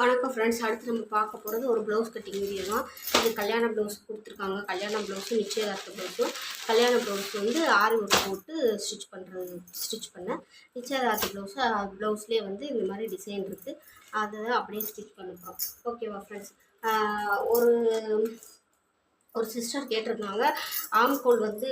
வணக்கம் ஃப்ரெண்ட்ஸ். அடுத்து நம்ம பார்க்க போகிறது ஒரு ப்ளவுஸ் கட்டிங் வீடியோ தான். இது கல்யாண ப்ளவுஸ் கொடுத்துருக்காங்க. கல்யாண ப்ளவுஸும் நிச்சயதார்த்த ப்ளவுஸும். கல்யாண ப்ளவுஸ் வந்து ஆரி ஒர்க் போட்டு ஸ்டிச் பண்ணேன். நிச்சயதார்த்த ப்ளவுஸ்லேயே வந்து இந்த மாதிரி டிசைன் இருக்குது. அதை அப்படியே ஸ்டிச் பண்ணிப்போம். ஓகேவா ஃப்ரெண்ட்ஸ்? ஒரு ஒரு சிஸ்டர் கேட்டிருந்தாங்க, ஆம்கோல் வந்து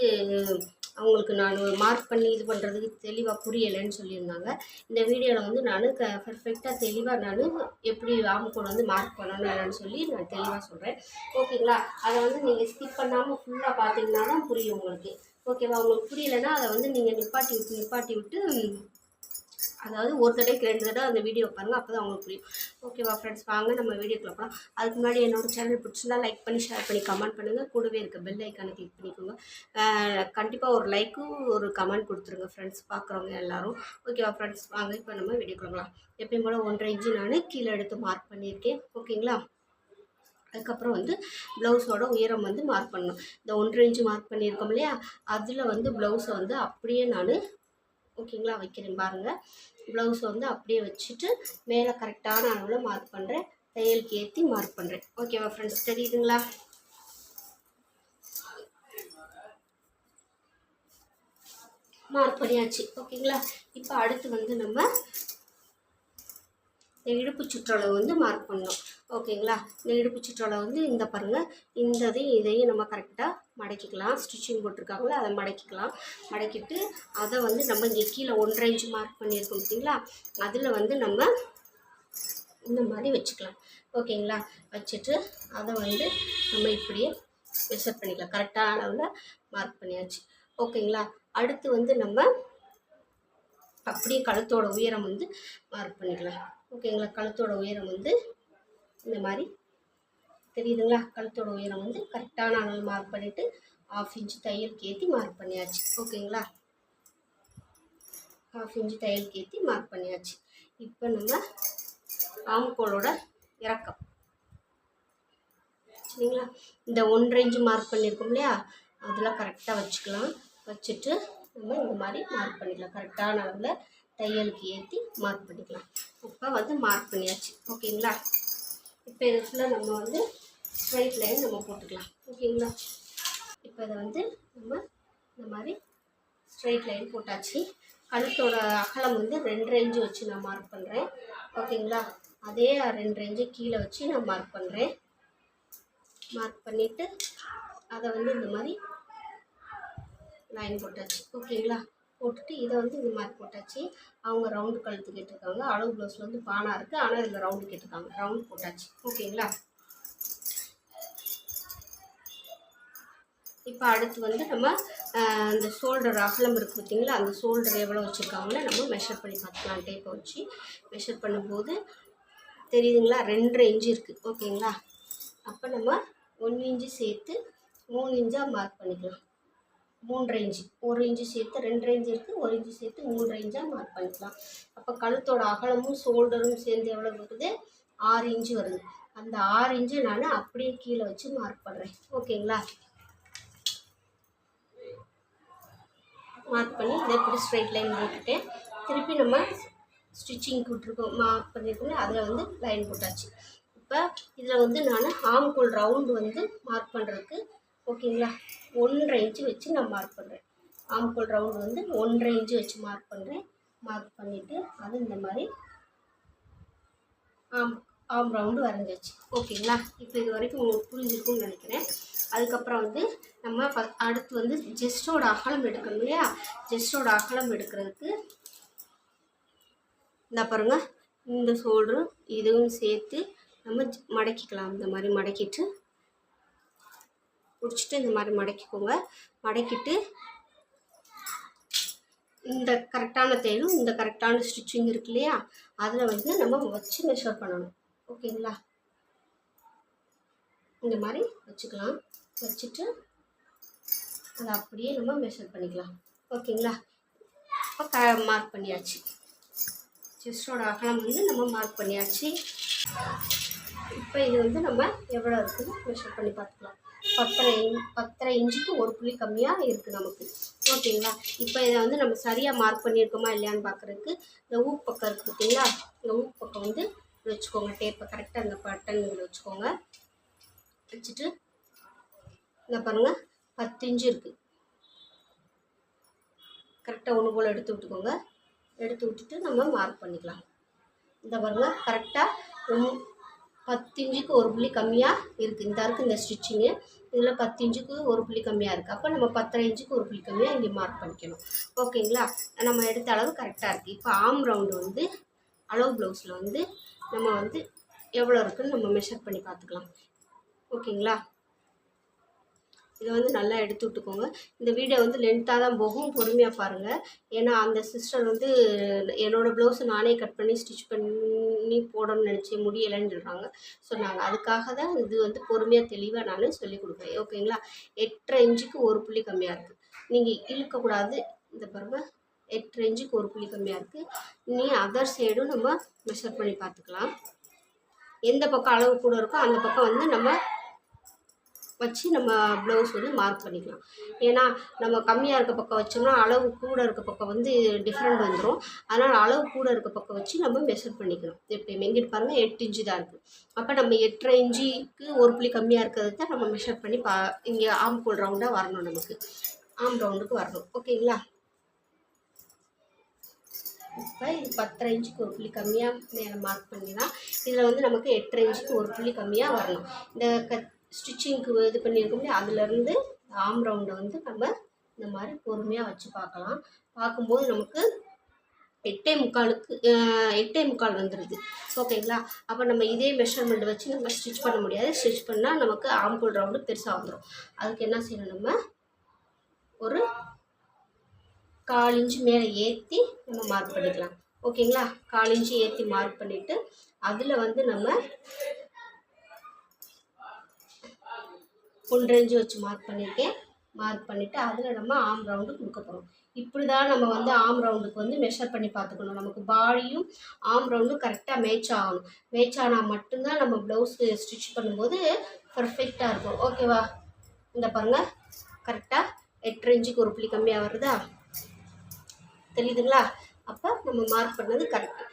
அவங்களுக்கு நான் மார்க் பண்ணி இது பண்ணுறதுக்கு தெளிவாக புரியலைன்னு சொல்லியிருந்தாங்க. இந்த வீடியோவில் வந்து நான் பர்ஃபெக்டாக தெளிவாக நான் எப்படி ஆம்கோல் வந்து மார்க் பண்ணணும்னு சொல்லி நான் தெளிவாக சொல்கிறேன். ஓகேங்களா? அதை வந்து நீங்கள் ஸ்கிப் பண்ணாமல் ஃபுல்லாக பார்த்தீங்கன்னா தான் புரியும் உங்களுக்கு. ஓகேவா? உங்களுக்கு புரியலைன்னா அதை வந்து நீங்கள் நிப்பாட்டி விட்டு அதாவது ஒரு தடவைக்கு 2 தடவை அந்த வீடியோ பாருங்கள். அப்போ தான் அவங்களுக்கு புரியும். ஓகேவா ஃப்ரெண்ட்ஸ்? வாங்க நம்ம வீடியோக்குள்ள போகலாம். அதுக்கு முன்னாடி என்னோட சேனல் பிடிச்சிருந்தா லைக் பண்ணி ஷேர் பண்ணி கமெண்ட் பண்ணுங்கள். கூடவே இருக்க பெல் ஐக்கானை கிளிக் பண்ணிக்கோங்க. கண்டிப்பாக ஒரு லைக்கும் ஒரு கமெண்ட் கொடுத்துருங்க ஃப்ரெண்ட்ஸ், பார்க்குறவங்க எல்லோரும். ஓகேவா ஃப்ரெண்ட்ஸ்? வாங்க இப்போ நம்ம வீடியோக்குள்ள போகலாம். எப்பயும் போல் 1.5 இன்ச்சு நான் கீழே எடுத்து மார்க் பண்ணியிருக்கேன். ஓகேங்களா? அதுக்கப்புறம் வந்து ப்ளவுஸோட உயரம் வந்து மார்க் பண்ணணும். இந்த 1.5 இன்ச்சு மார்க் பண்ணியிருக்கோம் இல்லையா, அதில் வந்து ப்ளவுஸை வந்து அப்படியே நான் ஓகேங்களா வைக்கிறேன் பாருங்கள். ப்ளவுஸை வந்து அப்படியே வச்சுட்டு மேலே கரெக்டான அளவில் மார்க் பண்ணுறேன். தையலுக்கு ஏற்றி மார்க் பண்ணுறேன். ஓகேவா ஃப்ரெண்ட்ஸ்? தெரியுதுங்களா? மார்க் பண்ணியாச்சு. ஓகேங்களா? இப்போ அடுத்து வந்து நம்ம இந்த இடுப்பு சுற்றளவு வந்து மார்க் பண்ணணும். ஓகேங்களா? இந்த இடுப்பு சுற்றளவு வந்து இந்த பாருங்கள், இதையும் நம்ம கரெக்டாக மடக்கிக்கலாம். ஸ்டிச்சிங் போட்டிருக்காங்களோ அதை மடக்கிட்டு அதை வந்து நம்ம இங்கே கீழே 1.5 இன்ச்சு மார்க் பண்ணியிருக்கோம் பார்த்தீங்களா, அதில் வந்து நம்ம இந்த மாதிரி வச்சுக்கலாம். ஓகேங்களா? வச்சுட்டு அதை வந்து நம்ம இப்படியே மெஷர் பண்ணிக்கலாம். கரெக்டான அளவில் மார்க் பண்ணியாச்சு. ஓகேங்களா? அடுத்து வந்து நம்ம அப்படியே கழுத்தோட உயரம் வந்து மார்க் பண்ணிக்கலாம். ஓகேங்களா? கழுத்தோட உயரம் வந்து இந்த மாதிரி தெரியுதுங்களா? கழுத்தோட உயரம் வந்து கரெக்டான அளவு மார்க் பண்ணிவிட்டு 1/2 இன்ச்சு தையலுக்கு ஏற்றி மார்க் பண்ணியாச்சு. ஓகேங்களா? 1/2 இன்ச்சு தையலுக்கு ஏற்றி மார்க் பண்ணியாச்சு. இப்போ நம்ம ஆம்கோலோட இறக்கம் சரிங்களா, இந்த 1.5 இன்ச்சு மார்க் பண்ணியிருக்கோம் இல்லையா, அதில் கரெக்டாக வச்சுக்கலாம். வச்சுட்டு நம்ம இந்த மாதிரி மார்க் பண்ணிக்கலாம். கரெக்டான அளவில் தையலுக்கு ஏற்றி மார்க் பண்ணிக்கலாம். இப்போ வந்து மார்க் பண்ணியாச்சு. ஓகேங்களா? இப்போ இது ஃபுல்லாக நம்ம வந்து ஸ்ட்ரைட் லைன் நம்ம போட்டுக்கலாம். ஓகேங்களா? இப்போ இதை வந்து நம்ம இந்த மாதிரி ஸ்ட்ரைட் லைன் போட்டாச்சு. கழுத்தோட அகலம் வந்து 2.5 இன்ச்சு வச்சு நான் மார்க் பண்ணுறேன். ஓகேங்களா? அதே 2.5 இன்ச்சு கீழே வச்சு நான் மார்க் பண்ணுறேன். மார்க் பண்ணிவிட்டு அதை வந்து இந்த மாதிரி லைன் போட்டாச்சு. ஓகேங்களா? போட்டுட்டு இதை வந்து இந்த மாதிரி போட்டாச்சு. அவங்க ரவுண்டு கழுத்து கேட்டிருக்காங்க. அளவு ப்ளவுஸில் வந்து பானா இருக்குது, ஆனால் இதில் ரவுண்டு கேட்டிருக்காங்க. ரவுண்டு போட்டாச்சு. ஓகேங்களா? இப்போ அடுத்து வந்து நம்ம இந்த ஷோல்டர் அகலம் இருக்குது பார்த்தீங்களா, அந்த ஷோல்டர் எவ்வளோ வச்சுருக்காங்களோ நம்ம மெஷர் பண்ணி பார்த்துக்கலாம். டேப்பை வச்சு மெஷர் பண்ணும்போது தெரியுதுங்களா, 2.5 இன்ச்சு இருக்குது. ஓகேங்களா? அப்போ நம்ம 1 இன்ச்சு சேர்த்து 3 இன்ச்சாக மார்க் பண்ணிக்கலாம். 3.5 இன்ச்சு, 1 இன்ச்சு சேர்த்து 2.5 இன்ச்சு இருக்குது, 1 இன்ச்சு சேர்த்து 3.5 இன்ச்சாக மார்க் பண்ணிக்கலாம். அப்போ கழுத்தோட அகலமும் ஷோல்டரும் சேர்ந்து எவ்வளோ வருது? 6 இன்ச்சு வருது. அந்த 6 இன்ச்சை நான் அப்படியே கீழே வச்சு மார்க் பண்ணுறேன். ஓகேங்களா? மார்க் பண்ணி இதை இப்படி ஸ்ட்ரைட் லைன் போட்டுட்டேன். திருப்பி நம்ம ஸ்டிச்சிங் விட்டுருக்கோம், மார்க் பண்ணியிருக்கோம், அதில் வந்து லைன் போட்டாச்சு. இப்போ இதில் வந்து நான் ஆம்கோல் ரவுண்டு வந்து மார்க் பண்ணுறதுக்கு ஓகேங்களா 1.5 இன்ச்சு வச்சு நான் மார்க் பண்ணுறேன். ஆம்கோல் ரவுண்டு வந்து 1.5 இன்ச்சு வச்சு மார்க் பண்ணுறேன். மார்க் பண்ணிவிட்டு அது இந்த மாதிரி ஆம் ரவுண்டு வரைஞ்சாச்சு. ஓகேங்களா? இப்போ இது வரைக்கும் உங்களுக்கு புரிஞ்சிருக்கும்னு நினைக்கிறேன். அதுக்கப்புறம் வந்து நம்ம அடுத்து வந்து ஜெஸ்டோட அகலம் எடுக்கணும் இல்லையா, ஜெஸ்டோட அகலம் எடுக்கிறதுக்கு இந்த பாருங்கள், இந்த ஷோல்டரும் இதுவும் சேர்த்து நம்ம மடக்கிக்கலாம். இந்த மாதிரி மடக்கிட்டு பிடிச்சிட்டு இந்த மாதிரி மடக்கிக்கோங்க. மடக்கிட்டு இந்த கரெக்டான தையலும் இந்த கரெக்டான ஸ்டிச்சிங் இருக்கு இல்லையா, அதில் வந்து நம்ம வச்சு மெஷர் பண்ணணும். ஓகேங்களா? இந்த மாதிரி வச்சுக்கலாம். வச்சுட்டு அதை அப்படியே நம்ம மெஷர் பண்ணிக்கலாம். ஓகேங்களா? இப்போ மார்க் பண்ணியாச்சு. செஸ்டோட அகலம் வந்து நம்ம மார்க் பண்ணியாச்சு. இப்போ இது வந்து நம்ம எவ்வளோ இருக்குதுன்னு மெஷர் பண்ணி பார்த்துக்கலாம். 10.5 இன்ச்சுக்கு ஒரு புள்ளி கம்மியாக இருக்குது நமக்கு. ஓகேங்களா? இப்போ இதை வந்து நம்ம சரியாக மார்க் பண்ணியிருக்கோமா இல்லையான்னு பார்க்குறதுக்கு இந்த ஊக்கு பக்கம் இருக்குது பார்த்தீங்களா, இந்த ஊக்கு பக்கம் வந்து வச்சுக்கோங்க. டேப்பை கரெக்டாக அந்த பட்டன் வச்சுக்கோங்க. வச்சுட்டு இந்த பாருங்கள் 10 இன்ச்சு இருக்குது. கரெக்டாக ஒன்று போல் எடுத்து விட்டுக்கோங்க. எடுத்து விட்டுட்டு நம்ம மார்க் பண்ணிக்கலாம். இந்த பாருங்கள் கரெக்டாக 10 இன்ச்சுக்கு ஒரு புள்ளி கம்மியாக இருக்குது. இந்த இருக்குது இந்த ஸ்டிச்சிங்கு. இதில் 10 இன்ச்சுக்கு ஒரு புள்ளி கம்மியாக இருக்குது. அப்போ நம்ம 10.5 இன்ச்சுக்கு ஒரு புள்ளி கம்மியாக இங்கே மார்க் பண்ணிக்கணும். ஓகேங்களா? நம்ம எடுத்த அளவு கரெக்டாக இருக்குது. இப்போ ஆம் ரவுண்டு வந்து அளவு ப்ளவுஸில் வந்து நம்ம வந்து எவ்வளோ இருக்குதுன்னு நம்ம மெஷர் பண்ணி பார்த்துக்கலாம். ஓகேங்களா? இதை வந்து நல்லா எடுத்து விட்டுக்கோங்க. இந்த வீடியோ வந்து லென்த்தாக தான் போகும், பொறுமையாக பாருங்கள். ஏன்னா அந்த சிஸ்டர் வந்து என்னோடய ப்ளவுஸை நானே கட் பண்ணி ஸ்டிச் பண்ணி போடணும்னு நினச்சி முடியலைன்னு சொல்கிறாங்க. சொன்னாங்க. அதுக்காக தான் இது வந்து பொறுமையாக தெளிவாக நான் சொல்லிக் கொடுக்குறேன். ஓகேங்களா? 8.5 இன்ச்சுக்கு ஒரு புள்ளி கம்மியாக இருக்குது. நீங்கள் இழுக்கக்கூடாது. இந்த பாருங்க 8.5 இன்ச்சுக்கு ஒரு புள்ளி கம்மியாக இருக்குது. இனி அதர் சைடும் நம்ம மெஷர் பண்ணி பார்த்துக்கலாம். எந்த பக்கம் அளவு கூட இருக்கோ அந்த பக்கம் வந்து நம்ம வச்சு நம்ம ப்ளவுஸ் வந்து மார்க் பண்ணிக்கலாம். ஏன்னா நம்ம கம்மியாக இருக்க பக்கம் வச்சோம்னா அளவு கூட இருக்க பக்கம் வந்து டிஃப்ரெண்ட் வந்துடும். அதனால் அளவு கூட இருக்க பக்கம் வச்சு நம்ம மெஷர் பண்ணிக்கணும். எப்போயுமே எங்கிட்டு பாருங்கள் 8 இன்ச்சு தான் இருக்குது. அப்போ நம்ம 8.5 இன்ச்சுக்கு ஒரு புள்ளி கம்மியாக இருக்கிறது தான் நம்ம மெஷர் பண்ணி இங்கே ஆம் ஹோல் ரவுண்டாக வரணும். நமக்கு ஆம் ரவுண்டுக்கு வரணும். ஓகேங்களா? இப்போ இது 10.5 இன்ச்சுக்கு ஒரு புள்ளி கம்மியாக மேலே மார்க் பண்ணிடலாம். இதில் வந்து நமக்கு 8.5 இன்ச்சுக்கு ஒரு புள்ளி கம்மியாக வரணும். இந்த ஸ்டிச்சிங்க்கு இது பண்ணியிருக்க முடியும். அதுலேருந்து ஆம் ரவுண்டை வந்து நம்ம இந்த மாதிரி பொறுமையாக வச்சு பார்க்கலாம். பார்க்கும்போது நமக்கு 8.25 வந்துடுது. ஓகேங்களா? அப்போ நம்ம இதே மெஷர்மெண்ட் வச்சு நம்ம ஸ்டிச் பண்ண முடியாது. ஸ்டிச் பண்ணால் நமக்கு ஆம் ஹோல் ரவுண்டு பெருசாக வந்துடும். அதுக்கு என்ன செய்யணும், நம்ம ஒரு 1/4 இன்ச்சு மேலே ஏற்றி நம்ம மார்க் பண்ணிக்கலாம். ஓகேங்களா? 1/4 இன்ச்சு ஏற்றி மார்க் பண்ணிவிட்டு அதில் வந்து நம்ம 1.5 இன்ச்சு வச்சு மார்க் பண்ணியிருக்கேன். மார்க் பண்ணிவிட்டு அதில் நம்ம ஆம் ரவுண்டு கொடுக்க போகிறோம். இப்படி தான் நம்ம வந்து ஆம் ரவுண்டுக்கு வந்து மெஷர் பண்ணி பார்த்துக்கணும். நமக்கு பாடியும் ஆம் ரவுண்டும் கரெக்டாக மேட்ச் ஆகணும். மேட்ச் ஆனால் மட்டும்தான் நம்ம ப்ளவுஸு ஸ்டிச் பண்ணும்போது பர்ஃபெக்டாக இருக்கும். ஓகேவா? இந்த பாருங்கள் கரெக்டாக 8.5 இன்ச்சுக்கு ஒரு புள்ளி கம்மியாக வருதா? தெரியுதுங்களா? அப்போ நம்ம மார்க் பண்ணது கரெக்டு.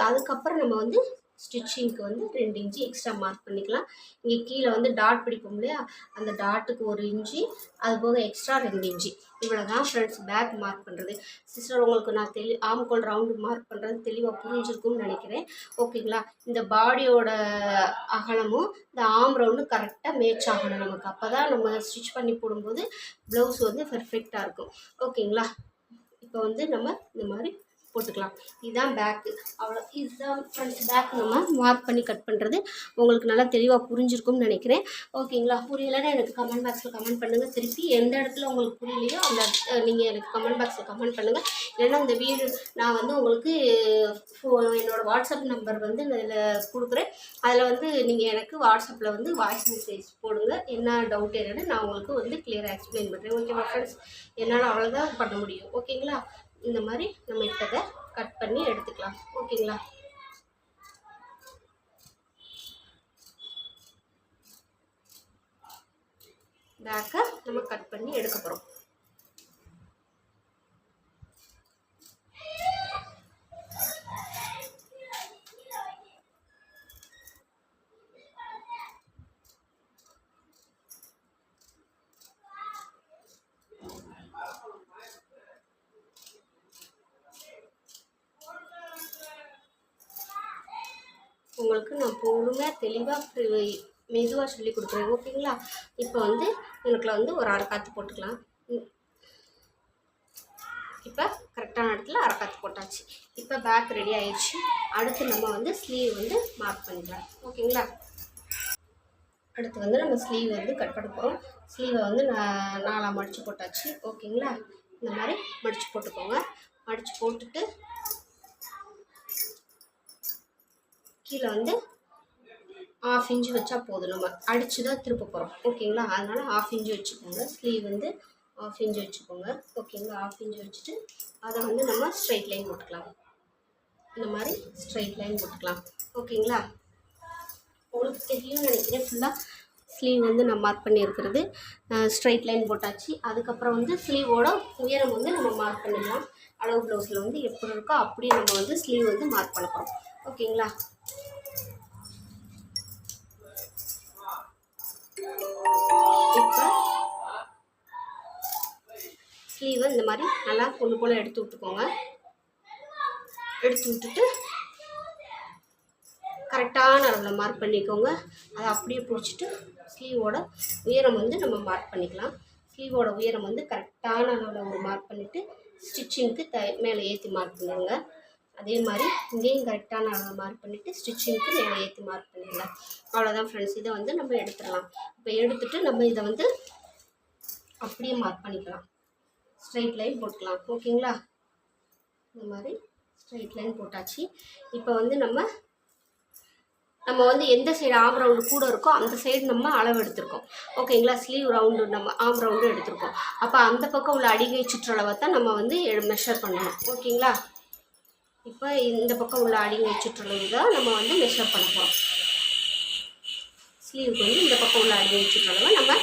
அதுக்கப்புறம் நம்ம வந்து ஸ்டிச்சிங்க்கு வந்து 2 இன்ச்சு எக்ஸ்ட்ரா மார்க் பண்ணிக்கலாம். இங்கே கீழே வந்து டாட் பிடிப்போம் இல்லையா? அந்த டாட்டுக்கு 1 இன்ச்சு, அது போக எக்ஸ்ட்ரா 2 இன்ச்சு. இவ்வளோ தான் ஃப்ரெண்ட்ஸ் பேக் மார்க் பண்ணுறது. சிஸ்டர் உங்களுக்கு நான் ஆம் ஹோல் ரவுண்டு மார்க் பண்ணுறது தெளிவாக புரிஞ்சிருக்கும்னு நினைக்கிறேன். ஓகேங்களா? இந்த பாடியோட அகலமும் இந்த ஆம் ரவுண்டும் கரெக்டாக மேட்ச் ஆகணும் நமக்கு. அப்போ தான் நம்ம ஸ்டிச் பண்ணி போடும்போது ப்ளவுஸ் வந்து பர்ஃபெக்டாக இருக்கும். ஓகேங்களா? இப்போ வந்து நம்ம இந்த மாதிரி போட்டுக்கலாம். இதுதான் பேக்கு. அவ்வளோ இதுதான் ஃப்ரண்ட் பேக் நம்ம மார்க் பண்ணி கட் பண்ணுறது. உங்களுக்கு நல்லா தெளிவாக புரிஞ்சிருக்கும்னு நினைக்கிறேன். ஓகேங்களா? புரியலைன்னா எனக்கு கமெண்ட் பாக்ஸில் கமெண்ட் பண்ணுங்கள். திருப்பி எந்த இடத்துல உங்களுக்கு புரியலையோ அந்த நீங்கள் எனக்கு கமெண்ட் பாக்ஸில் கமெண்ட் பண்ணுங்கள். இல்லைன்னா இந்த வீடியோ நான் வந்து உங்களுக்கு என்னோடய வாட்ஸ்அப் நம்பர் வந்து இதில் கொடுக்குறேன். அதில் வந்து நீங்கள் எனக்கு வாட்ஸ்அப்பில் வந்து வாய்ஸ் மெசேஜ் போடுங்க. என்ன டவுட் என்னன்னு நான் உங்களுக்கு வந்து கிளியராக எக்ஸ்பிளைன் பண்ணுறேன். ஓகேவா ஃப்ரெண்ட்ஸ்? என்னால் அவ்வளோதான் பண்ண முடியும். ஓகேங்களா? இந்த மாதிரி நம்ம இட்டதை கட் பண்ணி எடுத்துக்கலாம். ஓகேங்களா? பேக்கை நம்ம கட் பண்ணி எடுக்க போகிறோம். உங்களுக்கு நான் பொறுமையாக தெளிவாக மெதுவாக சொல்லி கொடுக்குறேன். ஓகேங்களா? இப்போ வந்து எனக்குள்ள வந்து ஒரு அரைக்காத்து போட்டுக்கலாம். இப்போ கரெக்டான இடத்துல அரைக்காத்து போட்டாச்சு. இப்போ பேக் ரெடி ஆயிடுச்சு. அடுத்து நம்ம வந்து ஸ்லீவ் வந்து மார்க் பண்ணிக்கலாம். ஓகேங்களா? அடுத்து வந்து நம்ம ஸ்லீவ் வந்து கட் பண்ண போகிறோம். ஸ்லீவை வந்து 4ஆக மடித்து போட்டாச்சு. ஓகேங்களா? இந்த மாதிரி மடித்து போட்டுக்கோங்க. மடித்து போட்டுட்டு கீழே வந்து 1/2 இன்ச்சு வச்சா போதும். நம்ம அடித்து தான் திருப்ப போகிறோம். ஓகேங்களா? அதனால் 1/2 இன்ச்சு வச்சுக்கோங்க. ஸ்லீவ் வந்து 1/2 இன்ச்சு வச்சுக்கோங்க. ஓகேங்களா? 1/2 இன்ச்சு வச்சுட்டு அதை வந்து நம்ம ஸ்ட்ரைட் லைன் போட்டுக்கலாம். இந்த மாதிரி ஸ்ட்ரைட் லைன் போட்டுக்கலாம். ஓகேங்களா? உங்களுக்கு தெரியும்னு நினைக்கிறேன். ஃபுல்லாக ஸ்லீவ் வந்து நான் மார்க் பண்ணியிருக்கிறது. ஸ்ட்ரைட் லைன் போட்டாச்சு. அதுக்கப்புறம் வந்து ஸ்லீவோட உயரம் வந்து நம்ம மார்க் பண்ணிடலாம். அளவு ப்ளவுஸில் வந்து எப்படி இருக்கோ அப்படியே நம்ம வந்து ஸ்லீவ் வந்து மார்க் பண்ண போகிறோம். ஓகேங்களா? ஸ்லீவை இந்த மாதிரி நல்லா பொண்ணு போல் எடுத்து விட்டுக்கோங்க. எடுத்து விட்டுட்டு கரெக்டான அளவில் மார்க் பண்ணிக்கோங்க. அதை அப்படியே பிடிச்சிட்டு ஸ்லீவோட உயரம் வந்து நம்ம மார்க் பண்ணிக்கலாம். ஸ்லீவோட உயரம் வந்து கரெக்டான அளவில் ஒரு மார்க் பண்ணிவிட்டு ஸ்டிச்சிங்க்கு மேலே ஏற்றி மார்க் பண்ணிடுங்க. அதே மாதிரி இங்கேயும் கரெக்டான அளவில் மார்க் பண்ணிவிட்டு ஸ்டிச்சிங்க்கு மேலே ஏற்றி மார்க் பண்ணிடலாம். அவ்வளோதான் ஃப்ரெண்ட்ஸ். இதை வந்து நம்ம எடுத்துடலாம். இப்போ எடுத்துகிட்டு நம்ம இதை வந்து அப்படியே மார்க் பண்ணிக்கலாம். ஸ்ட்ரைட் லைன் போட்டுக்கலாம். ஓகேங்களா? இந்த மாதிரி ஸ்ட்ரைட் லைன் போட்டாச்சு. இப்போ வந்து நம்ம வந்து எந்த சைடு ஆம் ரவுண்டு கூட இருக்கோ அந்த சைடு நம்ம அளவு எடுத்திருக்கோம். ஓகேங்களா? ஸ்லீவ் ரவுண்டு நம்ம ஆம் ரவுண்டு எடுத்திருக்கோம். அப்போ அந்த பக்கம் உள்ள அடிகை சுற்றளவை தான் நம்ம வந்து மெஷர் பண்ணணும். ஓகேங்களா? இப்போ இந்த பக்கம் உள்ள அடிகை சுற்றளவு தான் நம்ம வந்து மெஷர் பண்ண போகிறோம். ஸ்லீவுக்கு வந்து இந்த பக்கம் உள்ள அடிகை சுற்றளவை நம்ம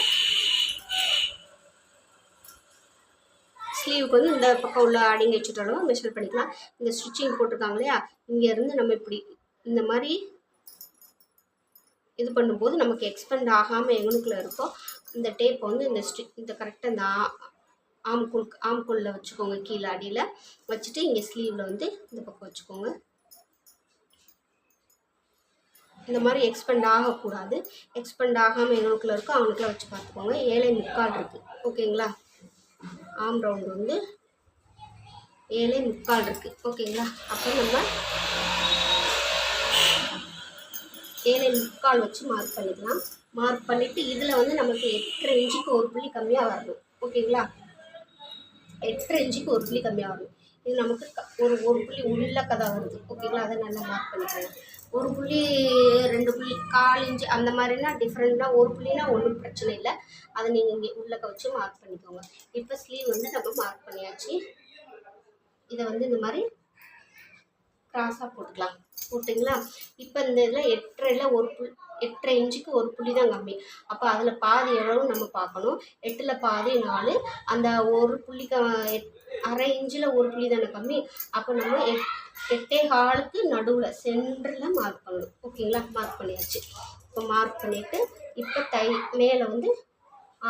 ஸ்லீவுக்கு வந்து இந்த பக்கம் உள்ள அடிகை சுற்றளவை மெஷர் பண்ணிக்கலாம். இந்த ஸ்டிச்சிங் போட்டிருக்காங்க இல்லையா, இங்கேருந்து நம்ம இப்படி இந்த மாதிரி இது பண்ணும்போது நமக்கு எக்ஸ்பெண்ட் ஆகாமல் எங்கனுக்குள்ளே இருக்கோ இந்த டேப்பை வந்து இந்த கரெக்டாக இந்த ஆம்கோலில் வச்சுக்கோங்க. கீழே அடியில் வச்சுட்டு இங்கே ஸ்லீவில் வந்து இந்த பக்கம் வச்சுக்கோங்க. இந்த மாதிரி எக்ஸ்பெண்ட் ஆகக்கூடாது. எக்ஸ்பெண்ட் ஆகாமல் எங்கனுக்குள்ளே இருக்கோ அவனுக்குள்ளே வச்சு பார்த்துக்கோங்க. 7.75 இருக்குது. ஓகேங்களா? ஆம் ரவுண்டு வந்து 7.75 இருக்குது. ஓகேங்களா? அப்போ நம்ம 7.75 வச்சு மார்க் பண்ணிக்கலாம். மார்க் பண்ணிவிட்டு இதில் வந்து நமக்கு 8.5 இன்ச்சுக்கு ஒரு புள்ளி கம்மியாக வரணும். ஓகேங்களா? 8.5 இன்ச்சுக்கு ஒரு புள்ளி கம்மியாக வரணும். இது நமக்கு ஒரு புள்ளி உள்ளக்க தான் வருது. ஓகேங்களா? அதை நல்லா மார்க் பண்ணிக்கலாம். ஒரு புள்ளி 2 புள்ளி 1/4 இன்ச்சு அந்த மாதிரினா டிஃப்ரெண்ட்டாக ஒரு புள்ளினா ஒன்றும் பிரச்சனை இல்லை. அதை நீங்கள் இங்கே உள்ளக்க வச்சு மார்க் பண்ணிக்கோங்க. இப்போ ஸ்லீவ் வந்து நம்ம மார்க் பண்ணியாச்சு. இதை வந்து இந்த மாதிரி கிராஸாக போட்டுக்கலாம். போட்டிங்களா? இப்போ இந்த இதில் 8.5 இன்ச்சுக்கு ஒரு புள்ளி தான் கம்மி. அப்போ அதில் பாதி எவ்வளவு நம்ம பார்க்கணும். 8ல் பாதி 4. அந்த ஒரு புள்ளி 1/2 இன்ச்சில் ஒரு புள்ளி தானே கம்மி. அப்போ நம்ம 8.25க்கு நடுவில் சென்டரில் மார்க் பண்ணணும். ஓகேங்களா? மார்க் பண்ணியாச்சு. இப்போ மார்க் பண்ணிவிட்டு இப்போ மேலே வந்து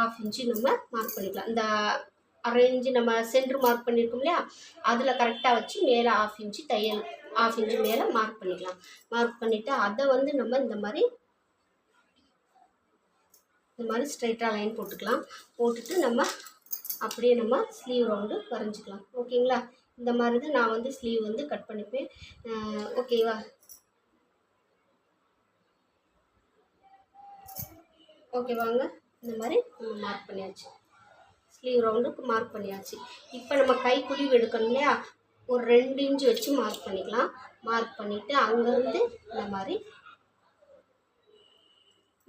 1/2 இன்ச்சு நம்ம மார்க் பண்ணிக்கலாம். இந்த 1/2 இன்ச்சு நம்ம சென்டர் மார்க் பண்ணியிருக்கோம் இல்லையா, அதில் கரெக்டாக வச்சு மேலே 1/2 இன்ச்சு 1/2 இன்ச்சு மேலே மார்க் பண்ணிக்கலாம். மார்க் பண்ணிவிட்டு அதை வந்து நம்ம இந்த மாதிரி ஸ்ட்ரைட்டாக லைன் போட்டுக்கலாம். போட்டுட்டு நம்ம அப்படியே நம்ம ஸ்லீவ் ரவுண்டு வரைஞ்சிக்கலாம். ஓகேங்களா? இந்த மாதிரி தான் நான் வந்து ஸ்லீவ் வந்து கட் பண்ணிப்பேன். ஓகேவா? ஓகேவாங்க? இந்த மாதிரி நம்ம மார்க் பண்ணியாச்சு. ஸ்லீவ் ரவுண்டுக்கு மார்க் பண்ணியாச்சு. இப்போ நம்ம கை குழிவு எடுக்கணும் இல்லையா, ஒரு 2 இன்ச்சு வச்சு மார்க் பண்ணிக்கலாம். மார்க் பண்ணிவிட்டு அங்கேருந்து இந்த மாதிரி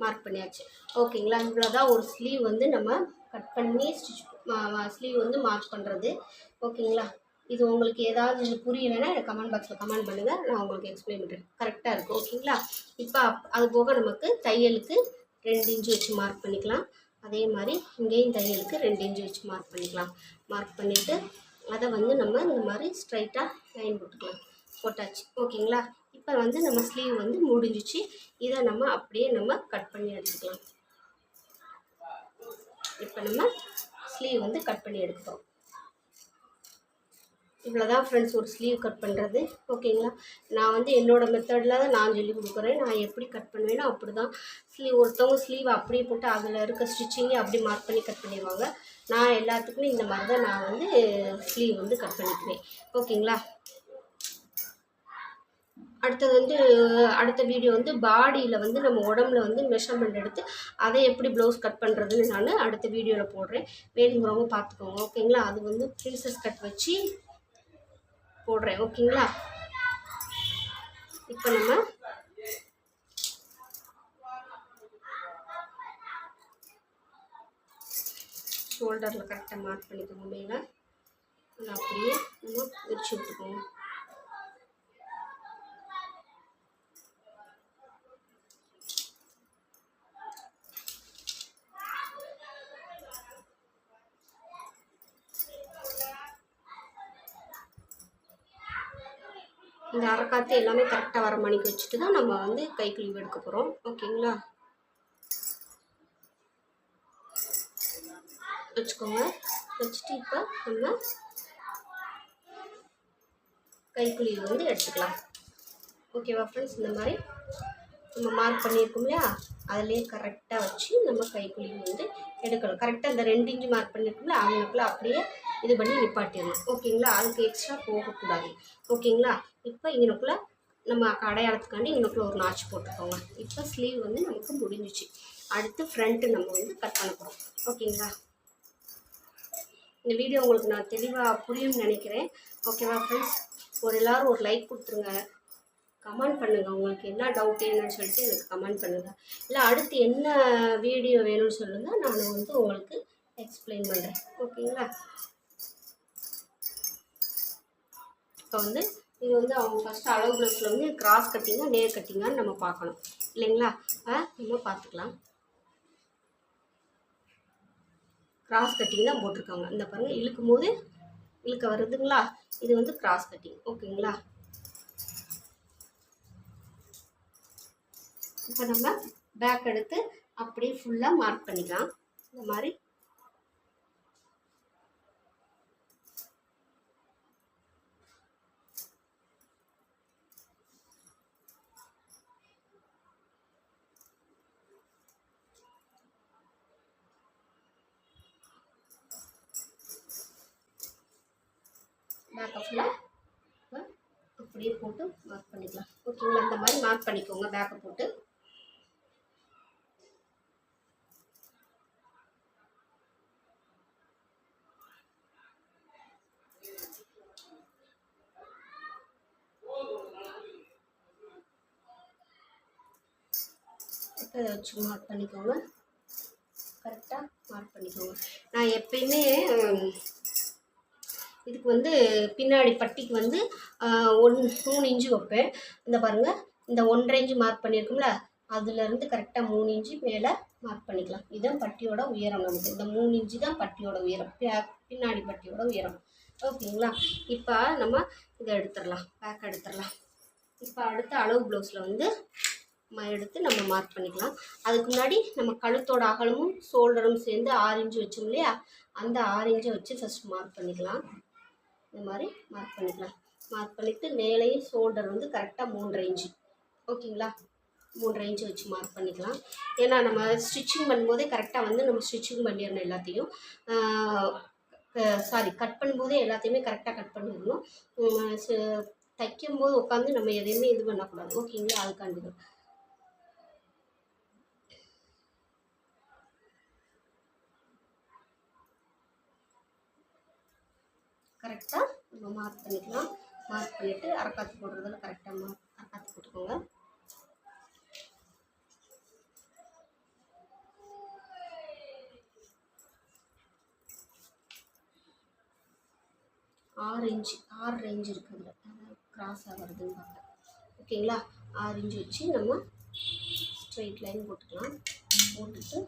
மார்க் பண்ணியாச்சு. ஓகேங்களா? இவ்வளோதான் ஒரு ஸ்லீவ் வந்து நம்ம கட் பண்ணி ஸ்லீவ் வந்து மார்க் பண்ணுறது. ஓகேங்களா? இது உங்களுக்கு ஏதாவது புரியலைன்னா எனக்கு கமெண்ட் பாக்ஸில் கமெண்ட் பண்ணுங்கள். நான் உங்களுக்கு எக்ஸ்பிளைன் பண்ணுறேன். கரெக்டாக இருக்குது. ஓகேங்களா? இப்போ அது போக நமக்கு தையலுக்கு 2 இன்ச்சு வச்சு மார்க் பண்ணிக்கலாம். அதே மாதிரி இங்கேயும் தையலுக்கு 2 இன்ச்சு வச்சு மார்க் பண்ணிக்கலாம். மார்க் பண்ணிவிட்டு அதை வந்து நம்ம இந்த மாதிரி ஸ்ட்ரைட்டாக லைன் போட்டாச்சு. ஓகேங்களா? இப்போ வந்து நம்ம ஸ்லீவ் வந்து முடிஞ்சிச்சு. இதை நம்ம அப்படியே நம்ம கட் பண்ணி எடுத்துக்கலாம். இப்போ நம்ம ஸ்லீவ் வந்து கட் பண்ணி எடுக்கிறோம். இவ்வளோதான் ஃப்ரெண்ட்ஸ் ஒரு ஸ்லீவ் கட் பண்ணுறது. ஓகேங்களா? நான் வந்து என்னோடய மெத்தடில் தான் நான் சொல்லி கொடுக்குறேன். நான் எப்படி கட் பண்ணுவேனோ அப்படி தான். ஒருத்தவங்க ஸ்லீவ் அப்படியே போட்டு அதில் இருக்க ஸ்டிச்சிங்கை அப்படி மார்க் பண்ணி கட் பண்ணிடுவாங்க. நான் எல்லாத்துக்குமே இந்த மாதிரி தான் நான் வந்து ஸ்லீவ் வந்து கட் பண்ணிக்குவேன். ஓகேங்களா? அடுத்தது வந்து அடுத்த வீடியோ வந்து பாடியில் வந்து நம்ம உடம்புல வந்து மெஷர்மெண்ட் எடுத்து அதை எப்படி ப்ளவுஸ் கட் பண்ணுறதுன்னு நான் அடுத்த வீடியோவில் போடுறேன். வேணுங்கிறவங்க பார்த்துக்கோங்க. ஓகேங்களா? அது வந்து பிரின்சஸ் கட் வச்சு போடுறேன். ஓகேங்களா? இப்போ நம்ம ஷோல்டரில் கரெக்டாக மார்க் பண்ணிக்கோங்க. மேலே அப்படியே நம்ம விரிச்சு விட்டுக்கோங்க. இந்த அரைக்காத்து எல்லாமே கரெக்டாக வர மணிக்கு வச்சுட்டு தான் நம்ம வந்து கை கிழிவு எடுக்க போகிறோம். ஓகேங்களா? வச்சுக்கோங்க. வச்சுட்டு இப்போ நம்ம கைக்குழியை வந்து எடுத்துக்கலாம். ஓகேவா ஃப்ரெண்ட்ஸ்? இந்த மாதிரி நம்ம மார்க் பண்ணியிருக்கோம் இல்லையா, அதிலே கரெக்டாக வச்சு நம்ம கைக்குழி வந்து எடுக்கணும். கரெக்டாக இந்த 2 இன்ச்சு மார்க் பண்ணியிருக்கோம்ல, அவங்களுக்குள்ள அப்படியே இது பண்ணி நிப்பாட்டிடணும். ஓகேங்களா? அதுக்கு எக்ஸ்ட்ரா போகக்கூடாது. ஓகேங்களா? இப்போ இங்கனுக்குள்ளே நம்ம அடையாளத்துக்காண்டி இங்கனுக்குள்ளே ஒரு நாச்சு போட்டுக்கோங்க. இப்போ ஸ்லீவ் வந்து நமக்கு முடிஞ்சிச்சு. அடுத்து ஃப்ரண்ட்டு நம்ம வந்து கட் பண்ண போகிறோம். ஓகேங்களா? இந்த வீடியோ உங்களுக்கு நான் தெளிவாக புரியும்னு நினைக்கிறேன். ஓகேவா ஃப்ரெண்ட்ஸ்? எல்லோரும் ஒரு லைக் கொடுத்துருங்க. கமெண்ட் பண்ணுங்கள். உங்களுக்கு என்ன டவுட் என்னன்னு சொல்லிட்டு எனக்கு கமெண்ட் பண்ணுங்கள். இல்லை அடுத்து என்ன வீடியோ வேணும்னு சொல்லுங்கள், நான் வந்து உங்களுக்கு எக்ஸ்பிளைன் பண்ணுறேன். ஓகேங்களா? இப்போ வந்து இது வந்து அவங்க ஃபஸ்ட்டு அளவு ப்ளவுஸில் வந்து கிராஸ் கட்டிங்காக நேர் கட்டிங்கான்னு நம்ம பார்க்கணும் இல்லைங்களா? நம்ம பார்த்துக்கலாம். கிராஸ் கட்டிங் தான் போட்டிருக்காங்க. இந்த பாருங்கள், இழுக்கும் போது இழுக்க வருதுங்களா, இது வந்து கிராஸ் கட்டிங். ஓகேங்களா? இப்போ நம்ம பேக் எடுத்து அப்படியே ஃபுல்லாக மார்க் பண்ணிக்கலாம். இந்த மாதிரி பேக்கை ஃபுல்லாக அப்படியே போட்டு மார்க் பண்ணிக்கலாம். ஓகேங்களா? இந்த மாதிரி மார்க் பண்ணிக்கோங்க பேக்கை போட்டு. இப்போ இதை வச்சு மார்க் பண்ணிக்கோங்க. கரெக்டாக மார்க் பண்ணிக்கோங்க. நான் எப்பயுமே இதுக்கு வந்து பின்னாடி பட்டிக்கு வந்து 3 இன்ச்சு வைப்பேன். இந்த பாருங்கள், இந்த 1.5 இன்ச்சு மார்க் பண்ணியிருக்கோம்ல, அதுலேருந்து கரெக்டாக 3 இன்ச்சு மேலே மார்க் பண்ணிக்கலாம். இதுதான் பட்டியோட உயரம். நமக்கு இந்த 3 இன்ச்சு தான் பட்டியோட உயரம், பின்னாடி பட்டியோட உயரம். ஓகேங்களா? இப்போ நம்ம இதை எடுத்துடலாம், பேக் எடுத்துடலாம். இப்போ அடுத்த அளவு ப்ளவுஸில் வந்து எடுத்து நம்ம மார்க் பண்ணிக்கலாம். அதுக்கு முன்னாடி நம்ம கழுத்தோட அகலமும் ஷோல்டரும் சேர்ந்து 6 இன்ச்சு வச்சோம் இல்லையா, அந்த 6 இன்ச்சை வச்சு ஃபஸ்ட் மார்க் பண்ணிக்கலாம். இந்த மாதிரி மார்க் பண்ணிக்கலாம். மார்க் பண்ணிவிட்டு மேலேயும் ஷோல்டர் வந்து கரெக்டாக 3.5 இன்ச்சு. ஓகேங்களா? 3.5 இன்ச்சு வச்சு மார்க் பண்ணிக்கலாம். ஏன்னா நம்ம ஸ்டிச்சிங் பண்ணும்போதே கரெக்டாக வந்து நம்ம ஸ்டிச்சிங் பண்ணிடணும் எல்லாத்தையும். கட் பண்ணும்போதே எல்லாத்தையுமே கரெக்டாக கட் பண்ணிடணும். தைக்கும்போது உட்காந்து நம்ம எதையுமே இது பண்ணக்கூடாது. ஓகேங்களா? அதுக்காண்டி தான். கரெக்டாக நம்ம மார்க் பண்ணிக்கலாம். மார்க் பண்ணிவிட்டு அரைக்காத்து போடுறதுல கரெக்டாக அரைக்காத்து போட்டுக்கோங்க. ஆறு இன்ச்சு இருக்குது, கிராஸாக வருதுன்னு பார்க்க. ஓகேங்களா? 6 இன்ச்சு வச்சு நம்ம ஸ்ட்ரெயிட் லைன் போட்டுக்கலாம். போட்டுட்டு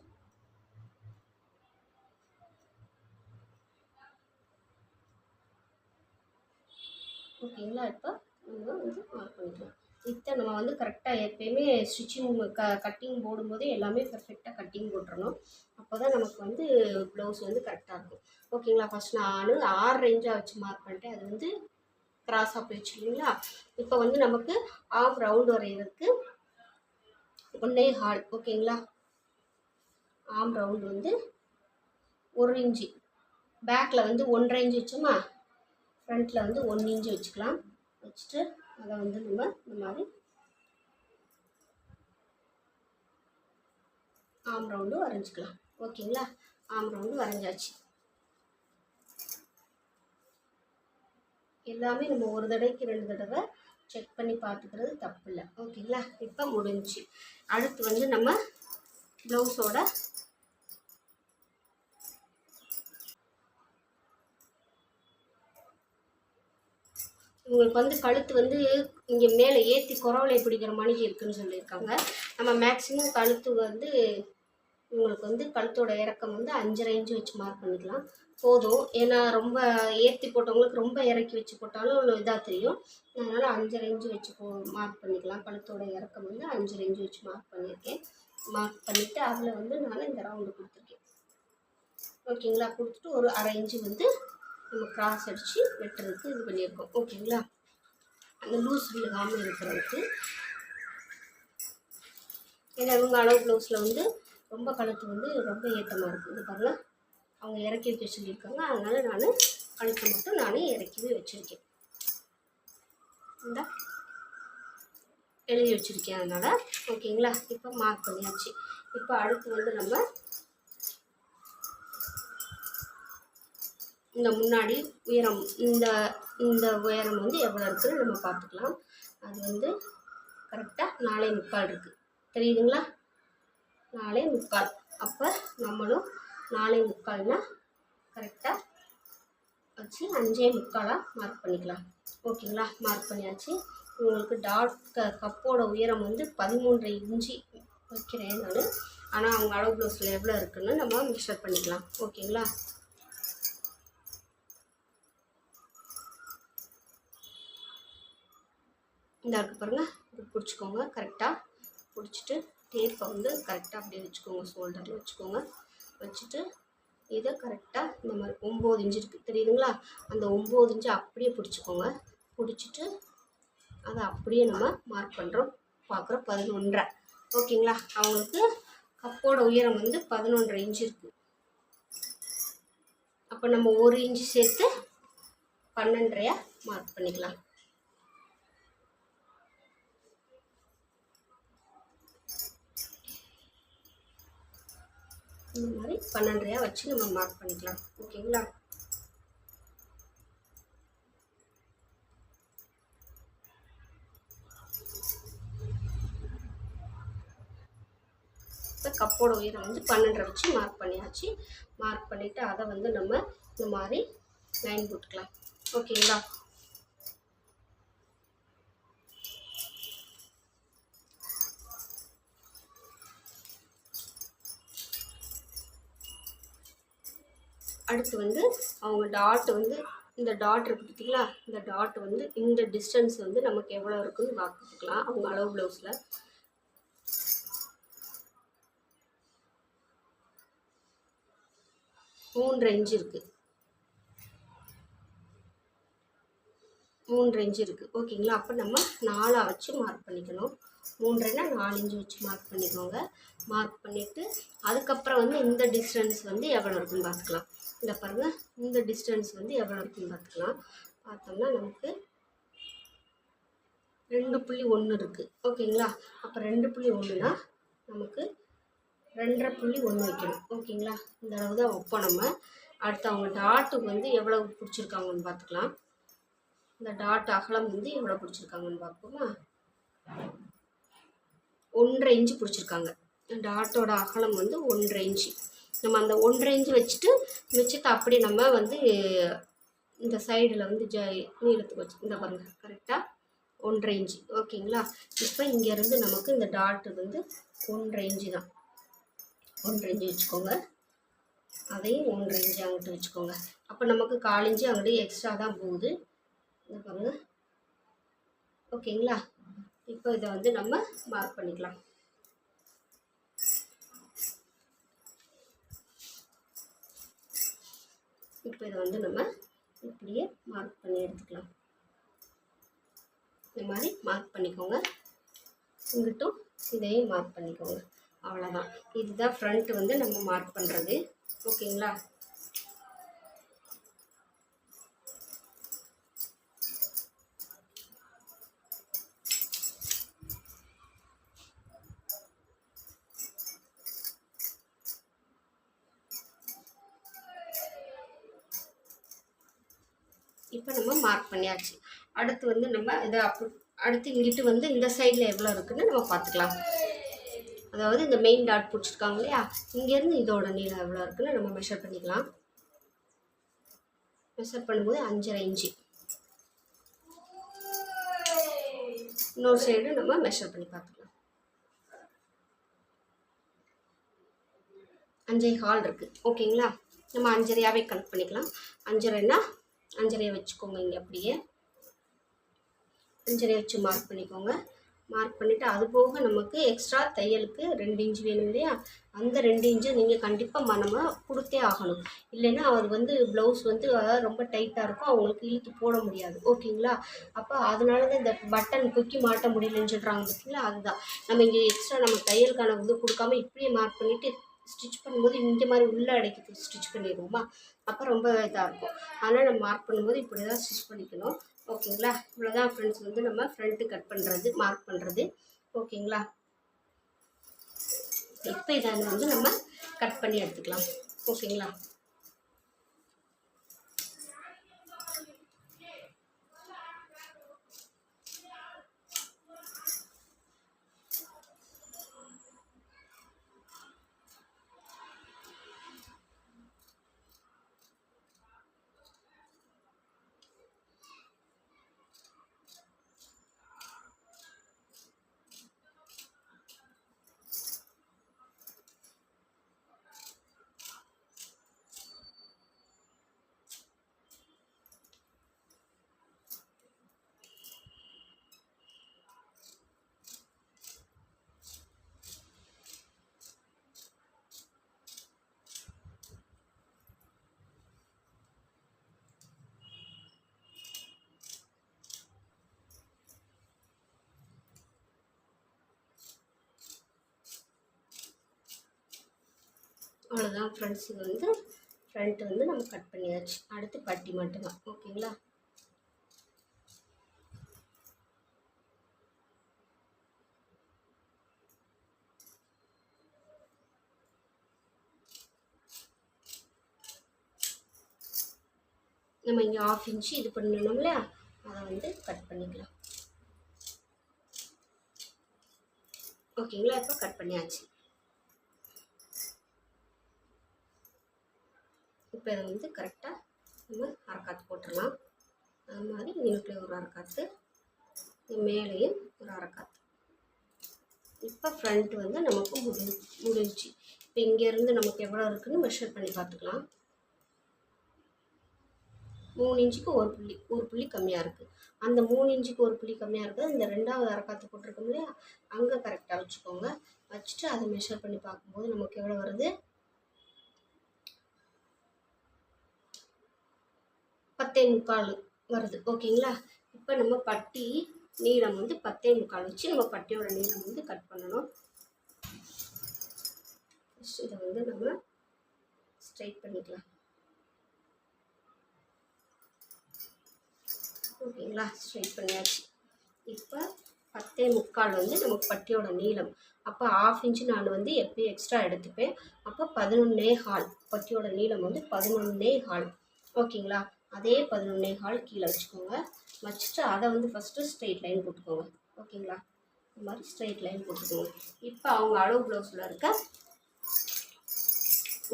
ஓகேங்களா? இப்போ நம்ம வந்து மார்க் பண்ணிக்கலாம். இதை நம்ம வந்து கரெக்டாக எப்பயுமே ஸ்டிச்சிங் கட்டிங் போடும்போதே எல்லாமே பர்ஃபெக்டாக கட்டிங் போட்டுறணும். அப்போ தான் நமக்கு வந்து ப்ளவுஸ் வந்து கரெக்டாக இருக்கும். ஓகேங்களா? ஃபஸ்ட் நான் 6 இன்ச்சாக வச்சு மார்க் பண்ணிட்டேன். அது வந்து கிராஸாக போயிடுச்சு இல்லைங்களா? இப்போ வந்து நமக்கு ஆஃப் ரவுண்ட் வரைகிறதுக்கு 1.25. ஓகேங்களா? ஆம் ரவுண்டு வந்து 1 இன்ச்சு. பேக்கில் வந்து 1.5 இன்ச்சு வச்சோமா, ஃப்ரண்ட்டில் வந்து 1 இன்ச்சு வச்சுக்கலாம். வச்சுட்டு அதை வந்து நம்ம இந்த மாதிரி ஆம் ரவுண்டு வரைஞ்சிக்கலாம். ஓகேங்களா? ஆம் ரவுண்டு வரைஞ்சாச்சு. எல்லாமே நம்ம ஒரு தடவைக்கு 2 தடவை செக் பண்ணி பார்த்துக்கிறது தப்பு இல்லை. ஓகேங்களா? இப்போ முடிஞ்சு. அடுத்து வந்து நம்ம ப்ளவுஸோட உங்களுக்கு வந்து கழுத்து வந்து இங்கே மேலே ஏற்றி குறவலை பிடிக்கிற மாதிரி இருக்குதுன்னு சொல்லியிருக்காங்க. நம்ம மேக்ஸிமம் கழுத்து வந்து உங்களுக்கு வந்து கழுத்தோட இறக்கம் வந்து 5.5 இன்ச்சு வச்சு மார்க் பண்ணிக்கலாம் போதும். ஏன்னா ரொம்ப ஏற்றி போட்டவங்களுக்கு ரொம்ப இறக்கி வச்சு போட்டாலும் இதாக தெரியும். அதனால் 5.5 இன்ச்சு வச்சு மார்க் பண்ணிக்கலாம். கழுத்தோட இறக்கம் வந்து 5.5 இன்ச்சு வச்சு மார்க் பண்ணியிருக்கேன். மார்க் பண்ணிவிட்டு அதில் வந்து நான் இந்த ரவுண்டு கொடுத்துருக்கேன். ஓகேங்களா. கொடுத்துட்டு ஒரு அரை இன்ச்சு வந்து நம்ம கிராஸ் அடித்து வெட்டுறதுக்கு இது பண்ணியிருக்கோம். ஓகேங்களா. அந்த லூஸ் விழுகாமல் இருக்கிறதுக்கு. ஏன்னா இவங்க அளவு ப்ளவுஸில் வந்து ரொம்ப கழுத்து வந்து ரொம்ப ஏற்றமாக இருக்குது. இது பாருங்கள், அவங்க இறக்கி வைக்க சொல்லியிருக்காங்க. அதனால் நான் கழுத்தை மட்டும் நானே இறக்கிவே வச்சுருக்கேன். இந்த எழுதி வச்சுருக்கேன் அதனால். ஓகேங்களா. இப்போ மார்க் பண்ணியாச்சு. இப்போ அடுத்து வந்து நம்ம இந்த முன்னாடி உயரம், இந்த இந்த உயரம் வந்து எவ்வளோ இருக்குதுன்னு நம்ம பார்த்துக்கலாம். அது வந்து கரெக்டாக 4.25 இருக்குது. தெரியுதுங்களா. 4.25. அப்போ நம்மளும் 4.25னா கரெக்டாக வச்சு 5.25 மார்க் பண்ணிக்கலாம். ஓகேங்களா. மார்க் பண்ணியாச்சு. உங்களுக்கு கப்போட உயரம் வந்து 13.5 இன்ச்சு வைக்கிறேன் நான். ஆனால் அவங்க அளவு ப்ளவுஸில் எவ்வளோ இருக்குதுன்னு நம்ம மெஷர் பண்ணிக்கலாம். ஓகேங்களா. இந்த இருக்கு பாருங்கள், இது பிடிச்சிக்கோங்க. கரெக்டாக பிடிச்சிட்டு டேப்பை வந்து கரெக்டாக அப்படியே வச்சுக்கோங்க. ஷோல்டரில் வச்சுக்கோங்க. வச்சுட்டு இதை கரெக்டாக இந்த மாதிரி 9 இன்ச்சு இருக்குது. தெரியுதுங்களா. அந்த 9 இன்ச்சு அப்படியே பிடிச்சிக்கோங்க. பிடிச்சிட்டு அதை அப்படியே நம்ம மார்க் பண்ணுறோம். பார்க்குறோம் 11.5. ஓகேங்களா. அவங்களுக்கு கப்போட உயரம் வந்து 11.5 இன்ச்சு இருக்குது. அப்போ நம்ம 1 இன்ச்சு சேர்த்து 12.5 மார்க் பண்ணிக்கலாம். இந்த மாதிரி 12.5 வச்சு நம்ம மார்க் பண்ணிக்கலாம். ஓகேங்களா. இப்போ கப்போட உயரம் வந்து 12.5 வச்சு மார்க் பண்ணியாச்சு. மார்க் பண்ணிவிட்டு அதை வந்து நம்ம இந்த மாதிரி லைன் போட்டுக்கலாம். ஓகேங்களா. அடுத்து வந்து அவங்க டாட் வந்து இந்த டாட் இருக்குது பார்த்தீங்களா. இந்த டாட் வந்து இந்த டிஸ்டன்ஸ் வந்து நமக்கு எவ்வளோ இருக்குன்னு பார்த்துக்கலாம். அவங்க அளவு ப்ளவுஸில் 3 இன்ச்சு இருக்குது. 3 இன்ச்சு இருக்குது. ஓகேங்களா. அப்போ நம்ம 4 வச்சு மார்க் பண்ணிக்கணும். 3னா 4 இன்ச்சு வச்சு மார்க் பண்ணிக்கோங்க. மார்க் பண்ணிவிட்டு அதுக்கப்புறம் வந்து இந்த டிஸ்டன்ஸ் வந்து எவ்வளோ இருக்குன்னு பார்த்துக்கலாம். இந்த பாருங்கள், இந்த டிஸ்டன்ஸ் வந்து எவ்வளோ இருக்குன்னு பார்த்துக்கலாம். பார்த்தோம்னா நமக்கு 2.1 இருக்குது. ஓகேங்களா. அப்போ 2.1னா நமக்கு 2.5.1 வைக்கணும். ஓகேங்களா. இந்த அளவு தான் வைப்போம் நம்ம. அடுத்து அவங்க டாட்டுக்கு வந்து எவ்வளோ பிடிச்சிருக்காங்கன்னு பார்த்துக்கலாம். இந்த டாட் அகலம் வந்து எவ்வளோ பிடிச்சிருக்காங்கன்னு பார்ப்போமா. 1.5 இன்ச்சு பிடிச்சிருக்காங்க. டாட்டோட அகலம் வந்து 1.5 இன்ச்சு. நம்ம அந்த 1.5 இன்ச்சு வச்சுட்டு மிச்சத்தை அப்படியே நம்ம வந்து இந்த சைடில் வந்து நீளத்துக்கு வச்சு இந்த பாருங்கள் கரெக்டாக 1.5 இன்ச்சு. ஓகேங்களா. இப்போ இங்கேருந்து நமக்கு இந்த டாட்டு வந்து 1.5 இன்ச்சு தான். 1.5 இன்ச்சு வச்சுக்கோங்க. அதையும் 1.5 இன்ச்சு அங்கிட்டு வச்சுக்கோங்க. அப்போ நமக்கு 1/4 இன்ச்சு அங்கிட்டு எக்ஸ்ட்ரா தான் போகுது. இந்த பாருங்கள். ஓகேங்களா. இப்போ இதை வந்து நம்ம மார்க் பண்ணிக்கலாம். இப்போ இதை வந்து நம்ம இப்படியே மார்க் பண்ணி எடுத்துக்கலாம். இந்த மாதிரி மார்க் பண்ணிக்கோங்க. இங்கிட்டும் இதையும் மார்க் பண்ணிக்கோங்க. அவ்வளோதான். இதுதான் ஃப்ரண்ட் வந்து நம்ம மார்க் பண்ணுறது. ஓகேங்களா. இப்போ நம்ம மார்க் பண்ணியாச்சு. அடுத்து வந்து நம்ம இதை அடுத்து இங்கிட்டு வந்து இந்த சைடில் எவ்வளோ இருக்குதுன்னு நம்ம பார்த்துக்கலாம். அதாவது இந்த மெயின் டாட் பிடிச்சிருக்காங்க இல்லையா, இங்கேருந்து இதோட நீளம் எவ்வளோ இருக்குதுன்னு நம்ம மெஷர் பண்ணிக்கலாம். மெஷர் பண்ணும்போது 5.5 இன்ச்சு. இன்னொரு சைடு நம்ம மெஷர் பண்ணி பார்த்துக்கலாம். 5.25 இருக்குது. ஓகேங்களா. நம்ம 5.5 கனெக்ட் பண்ணிக்கலாம். 5.5னா 5.5 வச்சுக்கோங்க. இங்கே அப்படியே 5.5 வச்சு மார்க் பண்ணிக்கோங்க. மார்க் பண்ணிவிட்டு அது போக நமக்கு எக்ஸ்ட்ரா தையலுக்கு 2 இன்ச் வேணும் இல்லையா, அந்த 2 இன்ச்சை நீங்கள் கண்டிப்பாக நம்ம கொடுத்தே ஆகணும். இல்லைன்னா அது வந்து ப்ளவுஸ் வந்து ரொம்ப டைட்டாக இருக்கும், அவங்களுக்கு இழுத்து போட முடியாது. ஓகேங்களா? அப்போ அதனால தான் இந்த பட்டன் கொக்கி மாட்ட முடியலன்னு சொல்கிறாங்க பார்த்தீங்களா, அதுதான். நம்ம இங்கே எக்ஸ்ட்ரா நம்ம தையலுக்கான இது கொடுக்காம இப்படியே மார்க் பண்ணிவிட்டு ஸ்டிச் பண்ணும்போது இந்த மாதிரி உள்ளே அடைக்கி ஸ்டிச் பண்ணிடுவோமா, அப்போ ரொம்ப இதாக இருக்கும். அதனால் நம்ம மார்க் பண்ணும்போது இப்படி தான் ஸ்டிச் பண்ணிக்கணும். ஓகேங்களா? இவ்வளோதான் ஃப்ரெண்ட்ஸ் வந்து நம்ம ஃப்ரண்ட்டு கட் பண்ணுறது, மார்க் பண்ணுறது. ஓகேங்களா? இப்போ இதை வந்து நம்ம கட் பண்ணி எடுத்துக்கலாம். ஓகேங்களா? அவ்வளோதான் ஃப்ரெண்ட்ஸ், இது வந்து ஃப்ரண்ட்டு வந்து நம்ம கட் பண்ணியாச்சு. அடுத்து பட்டி மட்டும்தான். ஓகேங்களா? நம்ம இங்கே 1/2 இன்ச்சு இது பண்ணணும் இல்லையா, அதை வந்து கட் பண்ணிக்கலாம். ஓகேங்களா? இப்போ கட் பண்ணியாச்சு. இப்போ இதை வந்து கரெக்டாக நம்ம அரைக்காத்து போட்டுடலாம். அது மாதிரி நீட்டில் ஒரு அரைக்காத்து, மேலேயும் ஒரு அரைக்காத்து. இப்போ ஃப்ரண்ட் வந்து நமக்கு முடிஞ்சிச்சு. இப்போ இங்கேருந்து நமக்கு எவ்வளோ இருக்குதுன்னு மெஷர் பண்ணி பார்த்துக்கலாம். 3 இன்ச்சுக்கு ஒரு புள்ளி கம்மியாக இருக்குது. அந்த 3 இன்ச்சுக்கு ஒரு புள்ளி கம்மியாக இருக்குது. இந்த 2வது அரைக்காத்து போட்டிருக்கோம் இல்லையா, அங்கே கரெக்டாக வச்சுக்கோங்க. வச்சுட்டு அதை மெஷர் பண்ணி பார்க்கும்போது நமக்கு எவ்வளோ வருது, 10.25 வருது. ஓகேங்களா? இப்போ நம்ம பட்டி நீளம் வந்து 10.25 வச்சு நம்ம பட்டியோட நீளம் வந்து கட் பண்ணணும். இதை வந்து நம்ம ஸ்ட்ரைட் பண்ணிக்கலாம். ஓகேங்களா? ஸ்ட்ரைட் பண்ணியாச்சு. இப்போ 10.25 வந்து நமக்கு பட்டியோட நீளம். அப்போ 1/2 இன்ச்சு நான் வந்து எப்பயும் எக்ஸ்ட்ரா எடுத்துப்பேன். அப்போ 11.25 பட்டியோட நீளம் வந்து 11.25. ஓகேங்களா? அதே 11.25 கீழே வச்சுக்கோங்க. வச்சுட்டு அதை வந்து ஃபஸ்ட்டு ஸ்ட்ரெயிட் லைன் போட்டுக்கோங்க. ஓகேங்களா? இந்த மாதிரி ஸ்ட்ரெயிட் லைன் போட்டுக்கோங்க. இப்போ அவங்க அளவு ப்ளவுஸில் இருக்க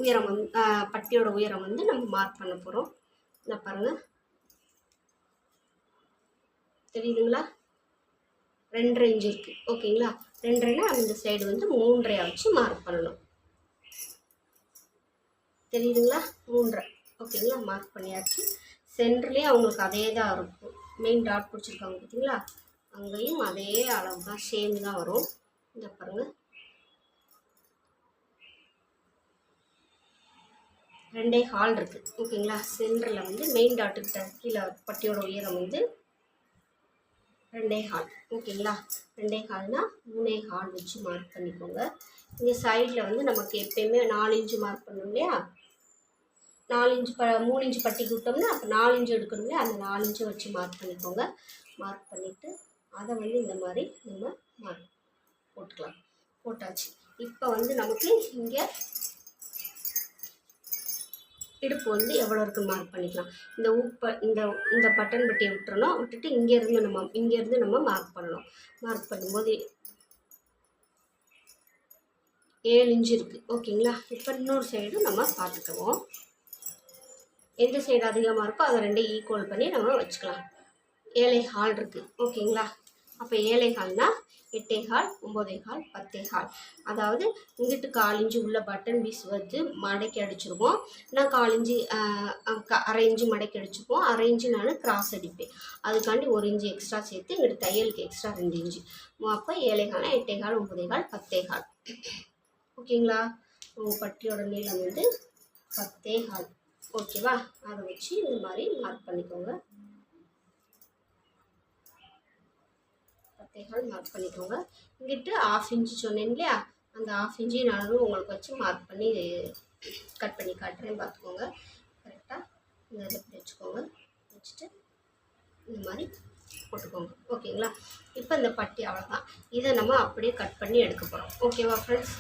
உயரம் வந்து பட்டியோட உயரம் வந்து நம்ம மார்க் பண்ண போகிறோம். நான் பாருங்கள், தெரியுதுங்களா? 2.5 இன்ச் இருக்குது. ஓகேங்களா? 2.5னா அந்த சைடு வந்து 3.5 வச்சு மார்க் பண்ணணும். தெரியுதுங்களா? 3.5. ஓகேங்களா? மார்க் பண்ணியாச்சு. சென்டர்லேயே அவங்களுக்கு அதே தான் இருக்கும். மெயின் டாட் பிடிச்சிருக்காங்க பார்த்தீங்களா, அங்கேயும் அதே அளவு தான், சேம் தான் வரும். இந்த பாருங்கள், 2.25 இருக்குது. ஓகேங்களா? சென்டரில் வந்து மெயின் டாட்டுக்கிட்ட கீழே பட்டியோட உயரம் வந்து 2.25. ஓகேங்களா? 2.25னா 3.25 வச்சு மார்க் பண்ணிக்கோங்க. இங்கே சைடில் வந்து நமக்கு எப்பயுமே 4 இன்ச்சு மார்க் பண்ணணும் இல்லையா, 4 இன்ச்சு 3 இன்ச்சு பட்டிக்கு விட்டோம்னா அப்போ 4 இன்ச்சு எடுக்கணும் இல்லையா, அந்த 4 இன்ச்சை வச்சு மார்க் பண்ணிக்கோங்க. மார்க் பண்ணிவிட்டு அதை வந்து இந்த மாதிரி நம்ம மார்க் போட்டுக்கலாம். போட்டாச்சு. இப்போ வந்து நமக்கு இங்கே இடுப்பு வந்து எவ்வளோ இருக்குன்னு மார்க் பண்ணிக்கலாம். இந்த பட்டன் பட்டியை விட்டுறணும். விட்டுட்டு இங்கேருந்து நம்ம மார்க் பண்ணணும். மார்க் பண்ணும்போது 7 இன்ச்சு இருக்குது. ஓகேங்களா? இப்போ இன்னொரு சைடு நம்ம பார்த்துக்குவோம். எந்த சைடு அதிகமாக இருக்கோ அதை 2 ஈக்குவல் பண்ணி நம்ம வச்சுக்கலாம். 7.25 இருக்குது. ஓகேங்களா? அப்போ 7.25னா 8.25, 9.25, 10.25. அதாவது இங்கிட்டு 1/4 இன்ச்சு உள்ள பட்டன் பீஸ் வந்து மடக்கி அடிச்சிருவோம். நான் 1/4 இன்ச்சு 1/2 இன்ச்சு மடக்கி அடிச்சுப்போம். 1/2 இன்ச்சு நான் கிராஸ் அடிப்பேன். அதுக்காண்டி 1 இன்ச்சு எக்ஸ்ட்ரா சேர்த்து இங்கிட்டு தையலுக்கு எக்ஸ்ட்ரா 2 இன்ச்சு. அப்போ 7.25, 8.25, 9.25, 10.25. ஓகேங்களா? உங்கள் பட்டியோட நீளம் வந்து 10.25. ஓகேவா? அதை வச்சு இந்த மாதிரி மார்க் பண்ணிக்கோங்க. 10.25 மார்க் பண்ணிக்கோங்க. இங்கிட்டு 1/2 இன்ச்சு சொன்னேன் இல்லையா, அந்த 1/2 இன்ச்சையும் நானும் உங்களுக்கு வச்சு மார்க் பண்ணி கட் பண்ணி காட்டுறேன், பார்த்துக்கோங்க. கரெக்டாக இந்த இதை இப்படி வச்சுக்கோங்க. வச்சுட்டு இந்த மாதிரி போட்டுக்கோங்க. ஓகேங்களா? இப்போ இந்த பட்டி அவ்வளோதான். இதை நம்ம அப்படியே கட் பண்ணி எடுக்க போகிறோம். ஓகேவா ஃப்ரெண்ட்ஸ்?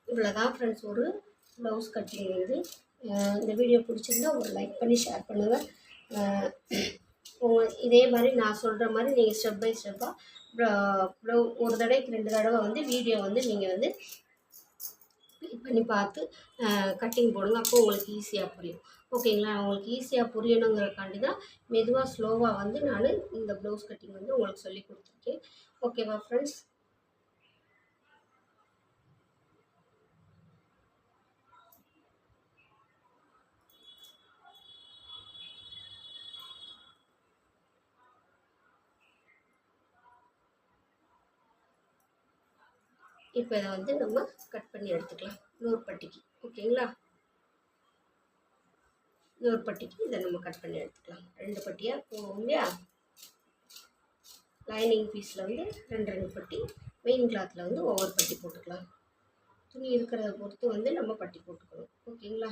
இவ்வளோதான் ஃப்ரெண்ட்ஸ் ஒரு ப்ளவுஸ் கட்டிங் வந்து. இந்த வீடியோ பிடிச்சிருந்தா ஒரு லைக் பண்ணி ஷேர் பண்ணுங்கள். இதே மாதிரி நான் சொல்கிற மாதிரி நீங்கள் ஸ்டெப் பை ஸ்டெப்பாக ஒரு தடவைக்கு 2 தடவை வந்து வீடியோ வந்து நீங்கள் வந்து பண்ணி பார்த்து கட்டிங் போடுங்க. அப்போ உங்களுக்கு ஈஸியாக புரியும். ஓகேங்களா? உங்களுக்கு ஈஸியாக புரியணுங்கிறக்காண்டி தான் மெதுவாக ஸ்லோவாக வந்து நான் இந்த ப்ளவுஸ் கட்டிங் வந்து உங்களுக்கு சொல்லி கொடுத்துருக்கேன். ஓகேவா ஃப்ரெண்ட்ஸ்? இப்போ இதை வந்து நம்ம கட் பண்ணி எடுத்துக்கலாம் இன்னொரு பட்டிக்கு. ஓகேங்களா? இன்னொரு பட்டிக்கு இதை நம்ம கட் பண்ணி எடுத்துக்கலாம். 2 பட்டியாக போகும் இல்லையா? லைனிங் பீஸில் வந்து 2 பட்டி, மெயின் கிளாத்தில் வந்து ஒவ்வொரு பட்டி போட்டுக்கலாம். துணி இருக்கிறத பொறுத்து வந்து நம்ம பட்டி போட்டுக்கணும். ஓகேங்களா?